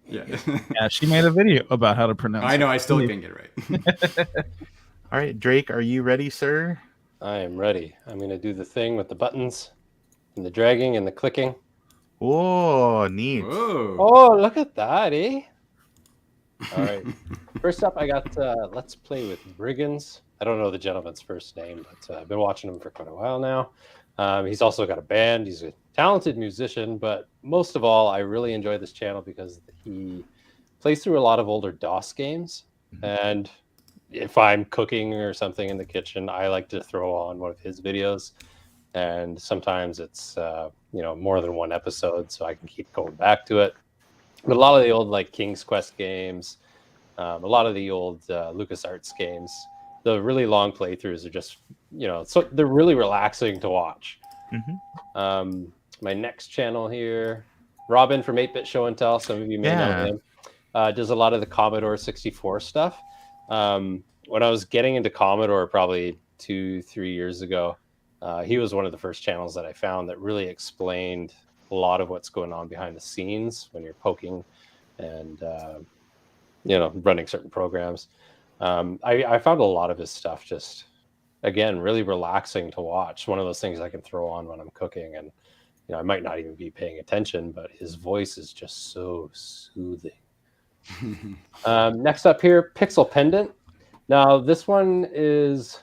Yeah. yeah, she made a video about how to pronounce. I know, it. I still can't get it right. All right, Drake, are you ready, sir? I am ready. I'm going to do the thing with the buttons and the dragging and the clicking. Oh, neat. Whoa. Oh, look at that, eh? All right. First up, I got Let's Play with Brigands. I don't know the gentleman's first name, but I've been watching him for quite a while now. He's also got a band. He's a talented musician, but most of all, I really enjoy this channel because he plays through a lot of older DOS games. And if I'm cooking or something in the kitchen, I like to throw on one of his videos. And sometimes it's more than one episode, so I can keep going back to it. But a lot of the old like King's Quest games, a lot of the old LucasArts games, the really long playthroughs are just so they're really relaxing to watch. My next channel here, Robin from 8-Bit Show and Tell. Some of you may know him. Does a lot of the Commodore 64 stuff. When I was getting into Commodore probably 2-3 years ago, he was one of the first channels that I found that really explained a lot of what's going on behind the scenes when you're poking and running certain programs. I found a lot of his stuff just, again, really relaxing to watch. One of those things I can throw on when I'm cooking, and I might not even be paying attention, but his voice is just so soothing. Next up here, Pixel Pendant. Now this one is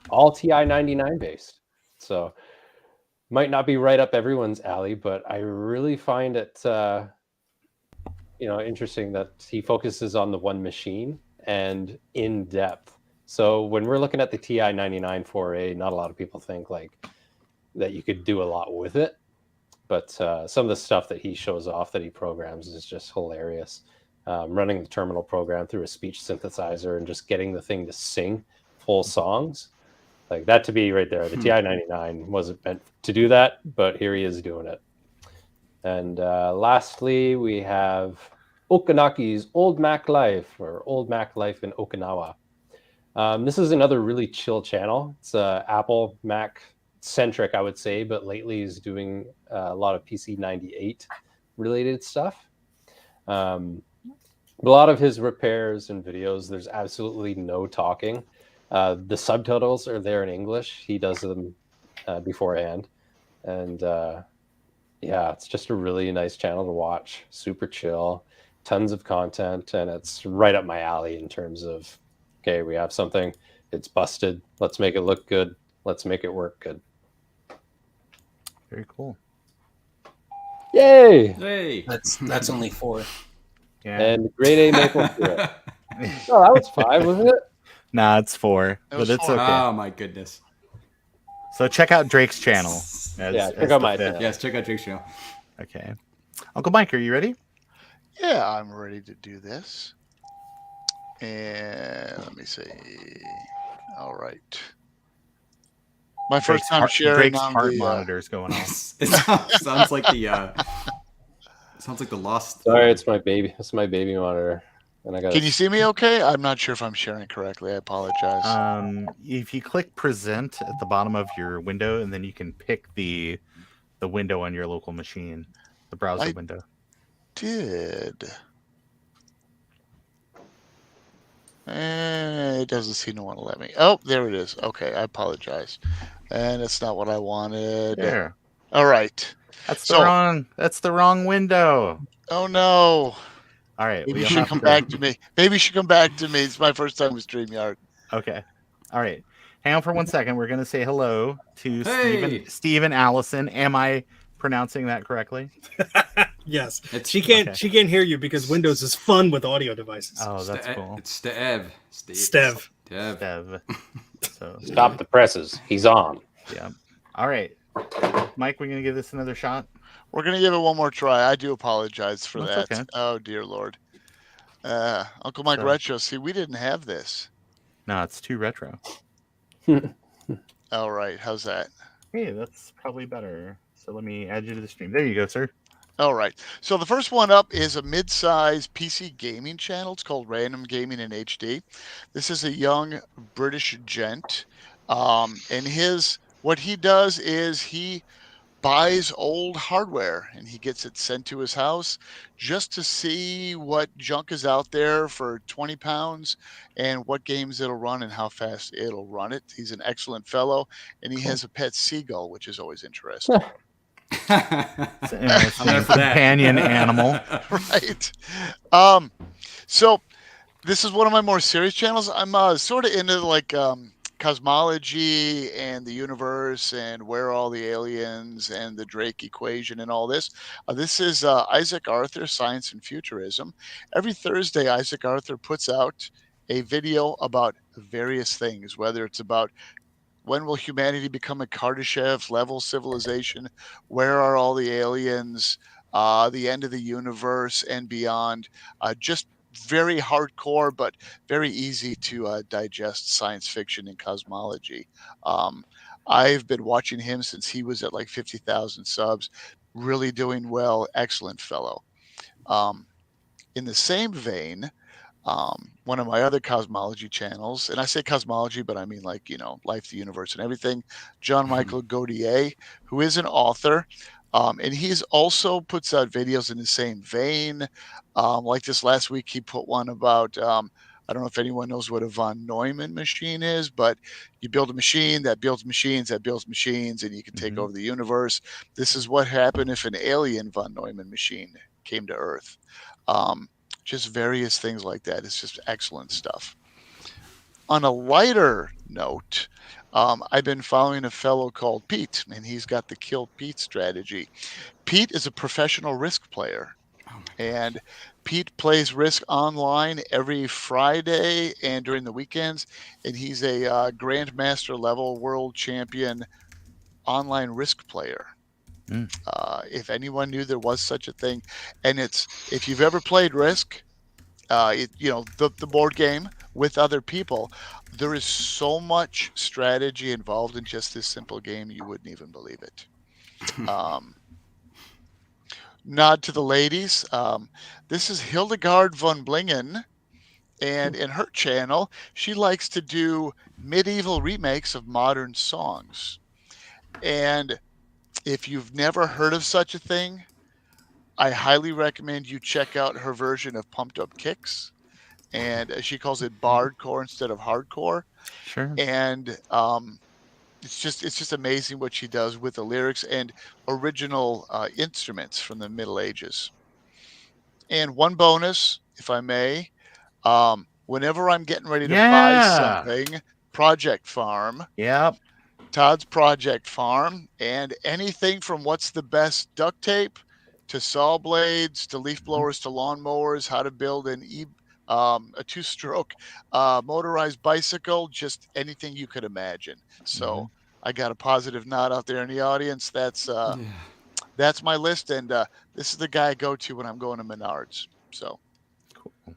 all TI-99 based, so might not be right up everyone's alley, but I really find it interesting that he focuses on the one machine and in depth. So when we're looking at the TI-99 4A, not a lot of people think like that you could do a lot with it, but some of the stuff that he shows off that he programs is just hilarious. Running the terminal program through a speech synthesizer and just getting the thing to sing full songs. Like that to be right there. The TI-99 wasn't meant to do that, but here he is doing it. And lastly, we have Okanaki's Old Mac Life, or Old Mac Life in Okinawa. This is another really chill channel. It's Apple Mac centric, I would say, but lately he's doing a lot of PC98 related stuff. A lot of his repairs and videos, there's absolutely no talking. The subtitles are there in English. He does them beforehand. And it's just a really nice channel to watch. Super chill, tons of content, and it's right up my alley in terms of, okay, we have something, it's busted. Let's make it look good. Let's make it work good. Very cool. Yay! Hey. That's only 4. Yeah. And grade A maple syrup. Oh, that was 5, wasn't it? Nah, it's 4, but was it's 4. okay. Oh my goodness. So check out Drake's channel. Check out my channel. Yes, check out Jake's channel. Okay. Uncle Mike, are you ready? Yeah, I'm ready to do this. And let me see. All right. My first time sharing Drake's on heart the monitor's going on. It sounds like the lost. Sorry, it's my baby. It's my baby monitor. And I got. Can you see me okay? I'm not sure if I'm sharing correctly. I apologize. If you click present at the bottom of your window, and then you can pick the window on your local machine, the browser window. Did. It doesn't seem to want to let me. Oh, there it is. Okay, I apologize. And it's not what I wanted. There. All right. That's the wrong window. Oh no. All right. Maybe you should come back to me. Maybe you should come back to me. It's my first time with StreamYard. Okay. All right. Hang on for 1 second. We're gonna say hello to Stephen Allyson. Am I pronouncing that correctly? Yes. She can't hear you because Windows is fun with audio devices. Oh, that's cool. It's Stev. Stev. So Stop the presses. He's on. yeah. All right. Mike, we're gonna give this another shot. We're gonna give it one more try. I do apologize for That's that. okay. Oh dear Lord. Uncle Mike So- Retro. See, we didn't have this. No, it's too retro. All right, how's that? Hey, that's probably better. So let me add you to the stream. There you go, sir. All right. So the first one up is a mid-size PC gaming channel. It's called Random Gaming in HD. This is a young British gent, and what he does is he buys old hardware and he gets it sent to his house just to see what junk is out there for 20 pounds and what games it'll run and how fast it'll run it. He's an excellent fellow, and he has a pet seagull, which is always interesting. It's an interesting companion animal. Right. So this is one of my more serious channels. I'm sort of into like cosmology and the universe and where are all the aliens and the Drake equation and all this. This is Isaac Arthur, Science and Futurism. Every Thursday, Isaac Arthur puts out a video about various things, whether it's about when will humanity become a Kardashev level civilization, where are all the aliens, the end of the universe and beyond. Just very hardcore, but very easy to digest science fiction and cosmology. I've been watching him since he was at like 50,000 subs, really doing well. Excellent fellow. In the same vein, one of my other cosmology channels, and I say cosmology, but I mean like, life, the universe and everything, John Michael Gaudier, who is an author. And he's also puts out videos in the same vein. Like this last week, he put one about, I don't know if anyone knows what a von Neumann machine is, but you build a machine that builds machines that builds machines, and you can take over the universe. This is what happened if an alien von Neumann machine came to Earth. Just various things like that. It's just excellent stuff. On a lighter note, I've been following a fellow called Pete, and he's got the Kill Pete strategy. Pete is a professional Risk player, and Pete plays Risk online every Friday and during the weekends, and he's a Grandmaster level world champion online Risk player. If anyone knew there was such a thing, and if you've ever played Risk, the board game with other people, there is so much strategy involved in just this simple game you wouldn't even believe it. Nod to the ladies. This is Hildegard von Blingen, and in her channel, she likes to do medieval remakes of modern songs. And if you've never heard of such a thing, I highly recommend you check out her version of Pumped Up Kicks, and she calls it bardcore instead of hardcore. Sure. And it's just amazing what she does with the lyrics and original instruments from the Middle Ages. And one bonus, if I may, whenever I'm getting ready to buy something, Project Farm. Yep. Todd's Project Farm, and anything from what's the best duct tape to saw blades to leaf blowers to lawnmowers, how to build a two-stroke motorized bicycle, just anything you could imagine. So I got a positive nod out there in the audience. That's my list, and this is the guy I go to when I'm going to Menards. So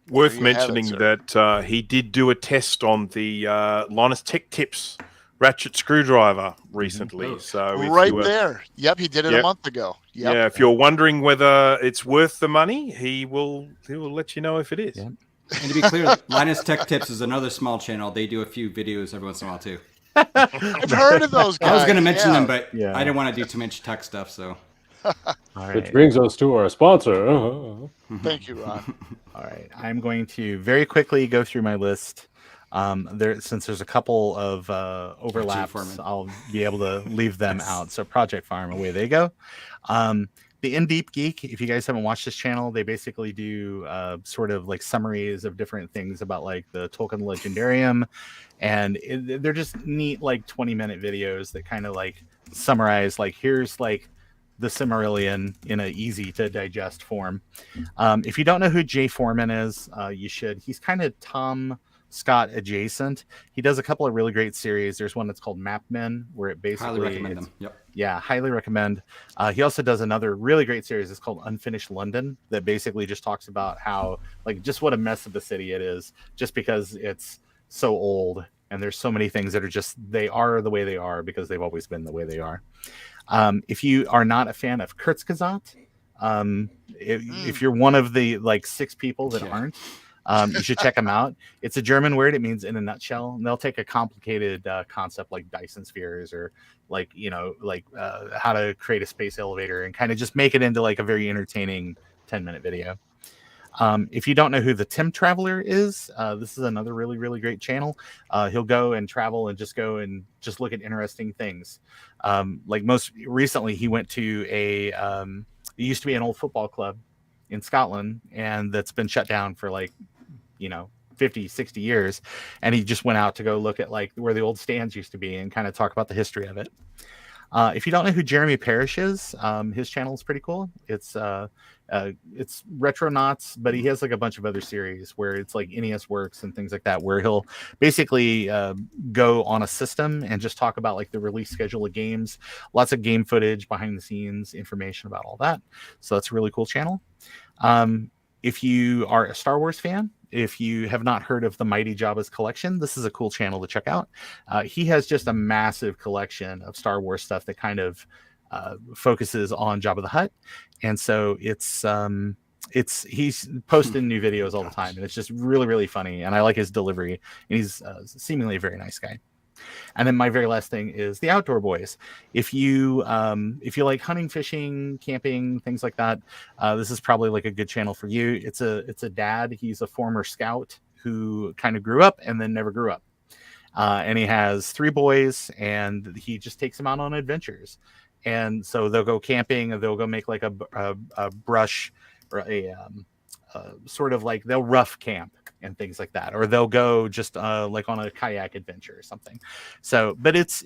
worth mentioning that he did do a test on the Linus Tech Tips ratchet screwdriver recently. So there. Yep, he did it a month ago. Yep. Yeah, if you're wondering whether it's worth the money, he will let you know if it is. Yep. And to be clear, Linus Tech Tips is another small channel. They do a few videos every once in a while too. I've heard of those guys. I was going to mention them, but I didn't want to do too much tech stuff. So, Which brings us to our sponsor. Thank you, Ron. All right, I'm going to very quickly go through my list. Since there's a couple of overlaps, I'll be able to leave them out. So Project Farm, away they go. The In Deep Geek, if you guys haven't watched this channel, they basically do sort of like summaries of different things about like the Tolkien Legendarium, and they're just neat like 20-minute videos that kind of like summarize like here's like the Silmarillion in an easy to digest form. If you don't know who Jay Foreman is, you should. He's kind of Tom Scott adjacent. He does a couple of really great series. There's one that's called Map Men, where it basically Highly recommend them. Yep. Yeah, highly recommend. He also does another really great series. It's called Unfinished London, that basically just talks about how, like, just what a mess of a city it is, just because it's so old and there's so many things that are just, they are the way they are because they've always been the way they are. If you are not a fan of Kurzgesagt, if you're one of the like 6 people that aren't, you should check them out. It's a German word. It means in a nutshell. And they'll take a complicated concept like Dyson spheres or like, you know, like how to create a space elevator and kind of just make it into like a very entertaining 10-minute video. If you don't know who the Tim Traveler is, this is another really, really great channel. He'll go and travel and just go and just look at interesting things. Like most recently, he went to it used to be an old football club in Scotland, and that's been shut down for like, you know, 50, 60 years. And he just went out to go look at like where the old stands used to be and kind of talk about the history of it. If you don't know who Jeremy Parrish is, his channel is pretty cool. It's Retronauts, but he has like a bunch of other series where it's like NES Works and things like that, where he'll basically go on a system and just talk about like the release schedule of games, lots of game footage, behind the scenes information about all that. So that's a really cool channel. If you are a Star Wars fan, if you have not heard of the Mighty Jabba's Collection, this is a cool channel to check out. He has just a massive collection of Star Wars stuff that kind of focuses on Jabba the Hutt, and so he's posting new videos all the time, and it's just really, really funny. And I like his delivery, and he's seemingly a very nice guy. And then my very last thing is the Outdoor Boys. If you like hunting, fishing, camping, things like that, this is probably like a good channel for you. It's a dad. He's a former scout who kind of grew up and then never grew up. And he has 3 boys, and he just takes them out on adventures. And so they'll go camping, and they'll go make like a brush or a sort of like they'll rough camp and things like that, or they'll go just like on a kayak adventure or something. So, but it's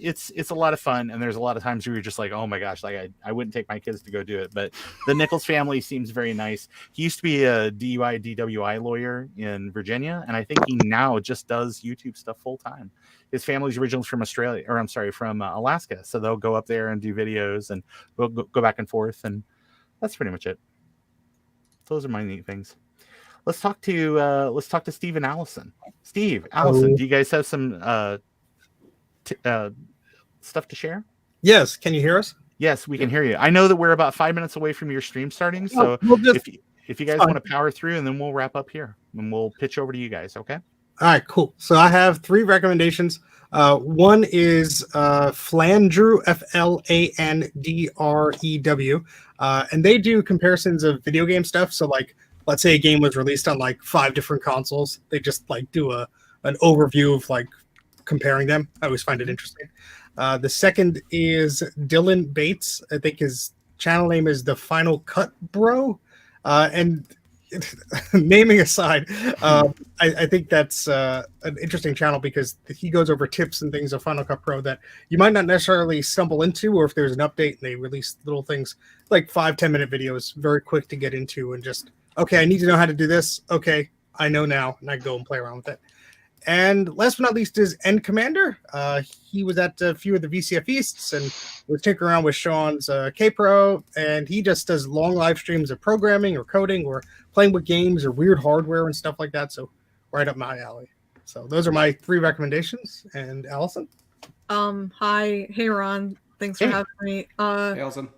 a lot of fun, and there's a lot of times where you're just like, oh my gosh, like I wouldn't take my kids to go do it. But the Nichols family seems very nice. He used to be a DUI DWI lawyer in Virginia, and I think he now just does YouTube stuff full time. His family's originally from Australia, or I'm sorry, from Alaska. So they'll go up there and do videos, and we'll go back and forth, and that's pretty much it. Those are my neat things. Let's talk to Steve and Allyson. Steve, Allyson, do you guys have some stuff to share? Yes. Can you hear us? Yes, we can hear you. I know that we're about 5 minutes away from your stream starting, so if you guys want to power through, and then we'll wrap up here, and we'll pitch over to you guys. Okay. All right, cool. So I have 3 recommendations. One is Flandrew, Flandrew, and they do comparisons of video game stuff. So like, let's say a game was released on like 5 different consoles. They just like do an overview of like comparing them. I always find it interesting. The second is Dylan Bates. I think his channel name is The Final Cut Bro. And naming aside, I think that's an interesting channel because he goes over tips and things of Final Cut Pro that you might not necessarily stumble into, or if there's an update and they release little things like 5-10 minute videos, very quick to get into, and just, okay, I need to know how to do this. Okay, I know now, and I go and play around with it. And last but not least is End Commander. He was at a few of the VCF Easts and was tinkering around with Sean's K-Pro, and he just does long live streams of programming or coding or playing with games or weird hardware and stuff like that. So right up my alley. So those are my 3 recommendations. And Allyson? Hi. Hey, Ron. Thanks for having me. Hey, Allyson.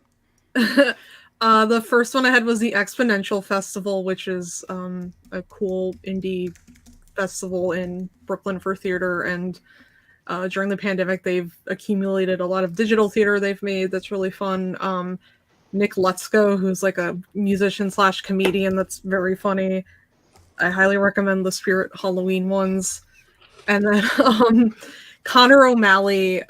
The first one I had was the Exponential Festival, which is a cool indie festival in Brooklyn for theater, and during the pandemic they've accumulated a lot of digital theater they've made that's really fun. Nick Lutzko, who's like a musician / comedian that's very funny. I highly recommend the Spirit Halloween ones. And then Connor O'Malley,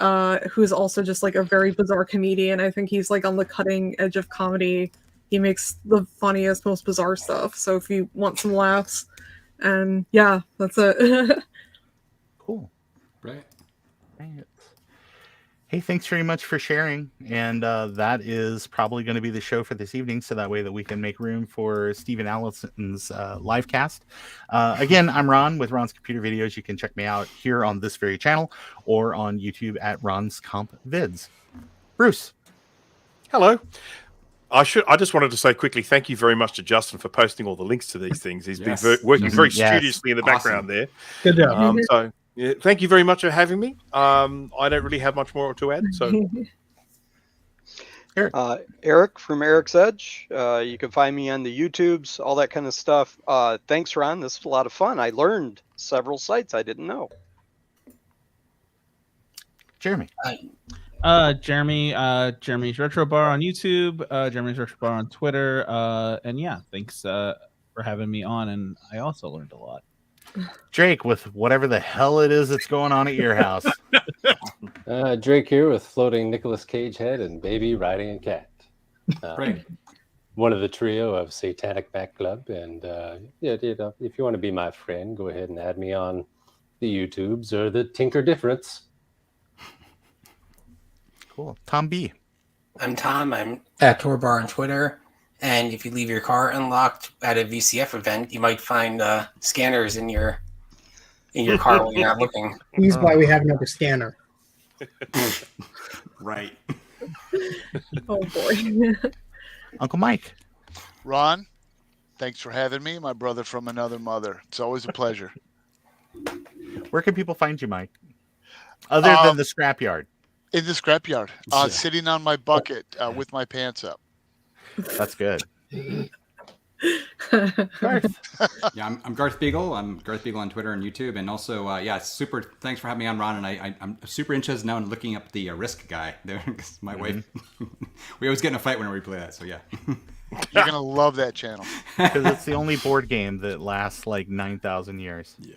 who's also just like a very bizarre comedian. I think he's like on the cutting edge of comedy. He makes the funniest, most bizarre stuff. So if you want some laughs, and yeah, that's it. Cool. Right. Hey, thanks very much for sharing. And that is probably going to be the show for this evening, so that way that we can make room for Steve and Allison's live cast. Again, I'm Ron with Ron's Computer Videos. You can check me out here on this very channel or on YouTube at Ron's Comp Vids. Bruce. Hello. I just wanted to say quickly, thank you very much to Justin for posting all the links to these things. He's been working very studiously in the background there. Good job. So yeah, thank you very much for having me. I don't really have much more to add. So Eric from Eric's Edge. You can find me on the YouTubes, all that kind of stuff. Thanks, Ron. This was a lot of fun. I learned several sites I didn't know. Jeremy. Jeremy's Retro Bar on YouTube, Jeremy's Retro Bar on Twitter, and yeah, thanks for having me on. And I also learned a lot. Drake, with whatever the hell it is that's going on at your house. Drake here with floating Nicolas Cage head and baby riding a cat. Right. One of the trio of Satanic Mac Club, and if you want to be my friend, go ahead and add me on the YouTubes or the Tinker Difference. Cool. Tom B. I'm Tom. I'm at Torbar on Twitter. And if you leave your car unlocked at a VCF event, you might find scanners in your car when you're not looking. He's why we have another scanner. Right. Oh boy. Uncle Mike. Ron, thanks for having me, my brother from another mother. It's always a pleasure. Where can people find you, Mike? Other than the scrapyard. In the scrapyard, sitting on my bucket with my pants up. That's good. Garth. Yeah, I'm Garth Beagle. I'm Garth Beagle on Twitter and YouTube, and also super. Thanks for having me on, Ron. And I'm super interested now in looking up the Risk guy. There, my wife. We always get in a fight whenever we play that. So yeah. You're gonna love that channel because it's the only board game that lasts like 9,000 years. Yeah.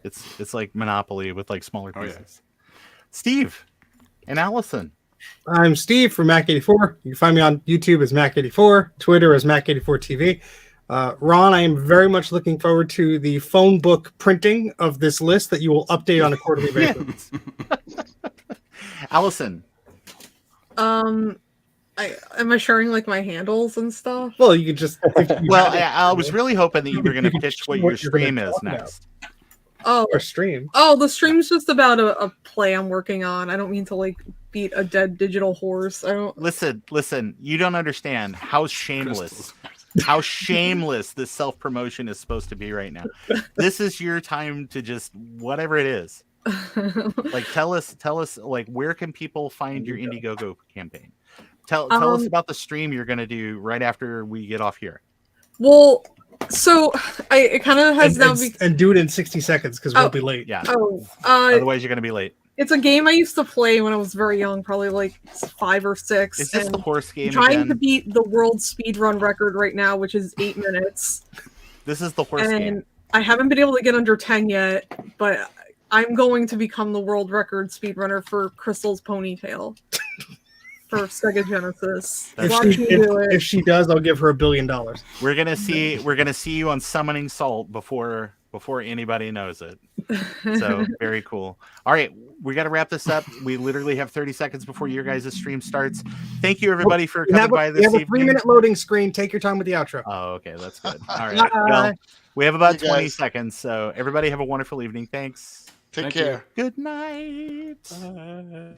It's like Monopoly with like smaller pieces. Yeah. Steve and Allyson. I'm Steve from Mac84. You can find me on YouTube as Mac84, Twitter as Mac84TV. Ron, I am very much looking forward to the phone book printing of this list that you will update on a quarterly basis. Allyson. Am I sharing like my handles and stuff? Well, you could just. I was really hoping that you were going to pitch what your stream is next. Oh, or stream. Oh, the stream's just about a play I'm working on. I don't mean to like beat a dead digital horse. I don't listen. You don't understand how shameless this self-promotion is supposed to be right now. This is your time to just whatever it is. Like tell us like where can people find your Indiegogo campaign? Tell us about the stream you're going to do right after we get off here. Well, so it kind of has and do it in 60 seconds because we'll be late. Yeah. Otherwise you're going to be late. It's a game I used to play when I was very young, probably like 5 or 6. Is this the horse game? Trying to beat the world speedrun record right now, which is 8 minutes. This is the horse game. And I haven't been able to get under 10 yet, but I'm going to become the world record speedrunner for Crystal's Ponytail. For Sega Genesis. If she does, I'll give her $1 billion. We're gonna see you on Summoning Salt before anybody knows it. So very cool. All right, we got to wrap this up. We literally have 30 seconds before your guys' stream starts. Thank you everybody for coming by this evening. We have a 3-minute loading screen. Take your time with the outro. Oh, okay, that's good. All right. Well, we have about 20 seconds, so everybody have a wonderful evening. Thanks. Take care. Good night. Bye.